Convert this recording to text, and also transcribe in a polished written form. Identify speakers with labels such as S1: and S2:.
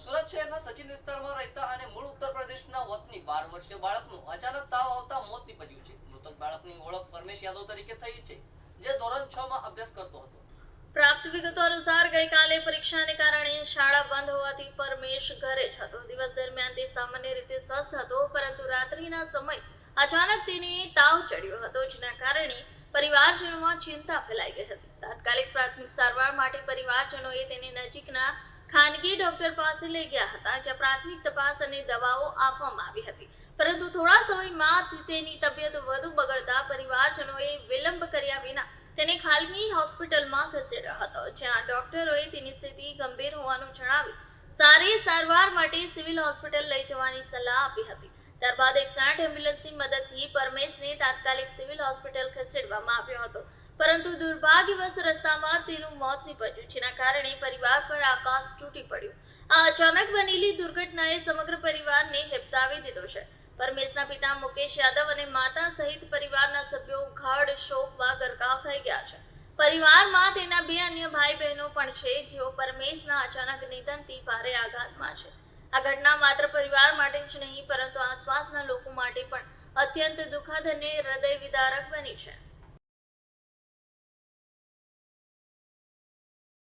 S1: સુરત શહેરના સચિન વિસ્તારમાં રહેતા અને મૂળ ઉત્તર પ્રદેશના વતની 12 વર્ષીય બાળકનું અચાનક તાવ આવતા મોત નીપજ્યું છે. મૃતક બાળકની ઓળખ પરમેશ યાદવ તરીકે થઈ છે, જે ધોરણ 6 માં અભ્યાસ કરતો હતો.
S2: પ્રાપ્ત વિગતો અનુસાર ગઈકાલે પરીક્ષાને કારણે શાળા બંધ હોવાથી પરમેશ ઘરે જ હતો. દિવસ દરમિયાન તે સામાન્ય રીતે સ્વસ્થ હતો, પરંતુ રાત્રિના સમય અચાનક તેને તાવ ચડ્યો હતો, જેના કારણે પરિવારજનોમાં ચિંતા ફેલાઈ ગઈ હતી. તાત્કાલિક પ્રાથમિક સારવાર માટે પરિવારજનોએ તેને નજીકના ખાનગી ડોક્ટર પાસે લઈ ગયા હતા, જ્યાં પ્રાથમિક તપાસ અને દવાઓ આપવામાં આવી હતી. પરંતુ થોડા સમયમાં તેની તબિયત વધુ બગડતા પરિવારજનોએ વિલંબ કર્યા વિના તેને ખાનગી હોસ્પિટલમાં ખસેડ્યો હતો, જ્યાં ડોક્ટરોએ તેની સ્થિતિ ગંભીર હોવાનું જણાવી સારી સારવાર માટે સિવિલ હોસ્પિટલ લઈ જવાની સલાહ આપી હતી. ત્યારબાદ 108 એમ્બ્યુલન્સની મદદથી પરમેશને તાત્કાલિક સિવિલ હોસ્પિટલ ખસેડવામાં આવ્યો હતો, પરંતુ દુર્ભાગ્યવશ રસ્તામાં તેનું મોત નીપજ્યું, જેના કારણે પરિવાર પર આકાશ તૂટી પડ્યું. આ અચાનક બનેલી દુર્ઘટનાએ સમગ્ર પરિવારને હેબતાવી દીધો છે. પરમેશના પિતા મુકેશ યાદવ અને માતા સહિત પરિવારના સભ્યો ગાઢ શોકમાં ગરકાવ થઈ ગયા છે. પરિવારમાં તેના 2 અન્ય ભાઈ બહેનો પણ છે, જેઓ પરમેશના અચાનક નિધનથી ભારે આઘાતમાં છે. આ ઘટના માત્ર પરિવાર માટે જ નહીં, પરંતુ આસપાસના લોકો માટે પણ અત્યંત દુઃખદ અને હૃદય વિદારક બની છે.